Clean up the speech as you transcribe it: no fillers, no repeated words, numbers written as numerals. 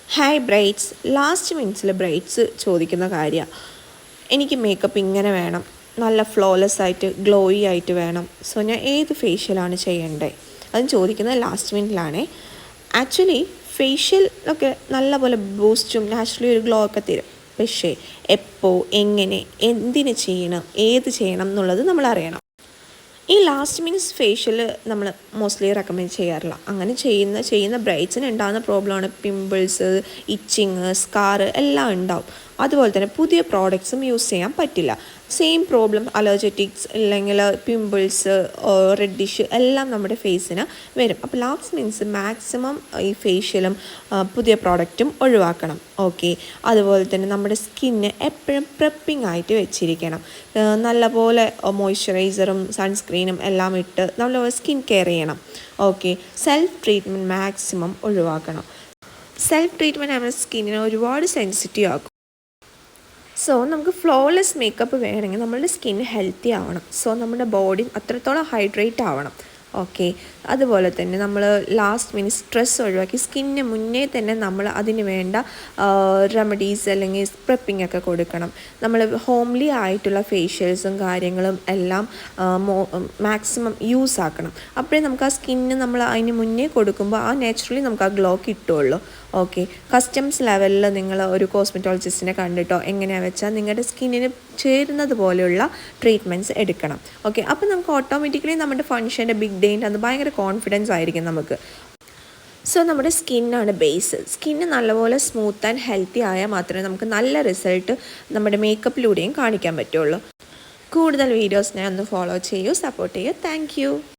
Hi brights. Last മിനിറ്റ്സിൽ brights ചോദിക്കുന്ന കാര്യമാണ്, എനിക്ക് മേക്കപ്പ് ഇങ്ങനെ വേണം, നല്ല ഫ്ലോലെസ് ആയിട്ട് ഗ്ലോയി ആയിട്ട് വേണം. സോ ഞാൻ ഏത് ഫേഷ്യലാണ് ചെയ്യേണ്ടത്? അതും ചോദിക്കുന്നത് ലാസ്റ്റ് മിനിറ്റിലാണേ. ആക്ച്വലി ഫേഷ്യൽ ഒക്കെ നല്ലപോലെ ബൂസ്റ്റും നാച്ചുറലി ഒരു ഗ്ലോ ഒക്കെ തരും. പക്ഷേ എപ്പോൾ, എങ്ങനെ, എന്തിന് ചെയ്യണം, ഏത് ചെയ്യണം എന്നുള്ളത് നമ്മൾ അറിയണം. ഈ ലാസ്റ്റ് മിനിറ്റ്സ് ഫേഷ്യൽ നമ്മൾ മോസ്റ്റ്ലി റെക്കമെൻഡ് ചെയ്യാറില്ല. അങ്ങനെ ചെയ്യുന്ന ബ്രൈറ്റ്സിന് ഉണ്ടാകുന്ന പ്രോബ്ലമാണ് പിമ്പിൾസ്, ഇച്ചിങ്, സ്കാറ് എല്ലാം ഉണ്ടാവും. അതുപോലെ തന്നെ പുതിയ പ്രോഡക്ട്സും യൂസ് ചെയ്യാൻ പറ്റില്ല. സെയിം പ്രോബ്ലം അലർജറ്റിക്സ് അല്ലെങ്കിൽ പിമ്പിൾസ്, റെഡിഷ് എല്ലാം നമ്മുടെ ഫേസിന് വരും. അപ്പോൾ ലാസ്റ്റ് മിനിറ്റ്സ് മാക്സിമം ഈ ഫേഷ്യലും പുതിയ പ്രോഡക്റ്റും ഒഴിവാക്കണം. ഓക്കെ. അതുപോലെ തന്നെ നമ്മുടെ സ്കിന്ന് എപ്പോഴും പ്രെപ്പിംഗ് ആയിട്ട് വെച്ചിരിക്കണം. നല്ലപോലെ മോയ്സ്ചറൈസറും സൺസ്ക്രീനും എല്ലാം ഇട്ട് നമ്മൾ സ്കിൻ കെയർ ചെയ്യണം. ഓക്കെ. സെൽഫ് ട്രീറ്റ്മെൻറ്റ് മാക്സിമം ഒഴിവാക്കണം. സെൽഫ് ട്രീറ്റ്മെൻറ്റ് നമ്മുടെ സ്കിന്നിനെ ഒരുപാട് സെൻസിറ്റീവ് ആക്കും. സോ നമുക്ക് ഫ്ലോലെസ് മേക്കപ്പ് വേണമെങ്കിൽ നമ്മളുടെ സ്കിൻ ഹെൽത്തി ആവണം. സോ നമ്മുടെ ബോഡി അത്രത്തോളം ഹൈഡ്രേറ്റ് ആവണം. ഓക്കെ. അതുപോലെ തന്നെ നമ്മൾ ലാസ്റ്റ് മിനിറ്റ് സ്ട്രെസ് ഒഴിവാക്കി സ്കിന്നിന് മുന്നേ തന്നെ നമ്മൾ അതിന് വേണ്ട റെമഡീസ് അല്ലെങ്കിൽ പ്രെപ്പിംഗ് ഒക്കെ കൊടുക്കണം. നമ്മൾ ഹോംലി ആയിട്ടുള്ള ഫേഷ്യൽസും കാര്യങ്ങളും എല്ലാം മാക്സിമം യൂസ് ആക്കണം. അപ്പോഴേ നമുക്ക് ആ സ്കിന്നിന് നമ്മൾ അതിന് മുന്നേ കൊടുക്കുമ്പോൾ ആ നാച്ചുറലി നമുക്ക് ആ ഗ്ലോ കിട്ടുള്ളൂ. ഓക്കെ. കസ്റ്റംസ് ലെവലിൽ നിങ്ങൾ ഒരു കോസ്മെറ്റോളജിസ്റ്റിനെ കണ്ടിട്ടോ എങ്ങനെയാണെന്ന് വെച്ചാൽ നിങ്ങളുടെ സ്കിന്നിന് ചേരുന്നത് പോലെയുള്ള ട്രീറ്റ്മെൻറ്റ്സ് എടുക്കണം. ഓക്കെ. അപ്പോൾ നമുക്ക് ഓട്ടോമാറ്റിക്കലി നമ്മുടെ ഫങ്ഷൻ്റെ ബിഗ് ഡേൻ്റെ അത് ഭയങ്കര കോൺഫിഡൻസ് ആയിരിക്കും നമുക്ക്. സോ നമ്മുടെ സ്കിന്നാണ് ബേസ്. സ്കിന്ന് നല്ലപോലെ സ്മൂത്ത് ആൻഡ് ഹെൽത്തി ആയാൽ മാത്രമേ നമുക്ക് നല്ല റിസൾട്ട് നമ്മുടെ മേക്കപ്പിലൂടെയും കാണിക്കാൻ പറ്റുള്ളൂ. കൂടുതൽ വീഡിയോസിനെ ഒന്ന് ഫോളോ ചെയ്യൂ, സപ്പോർട്ട് ചെയ്യൂ. താങ്ക്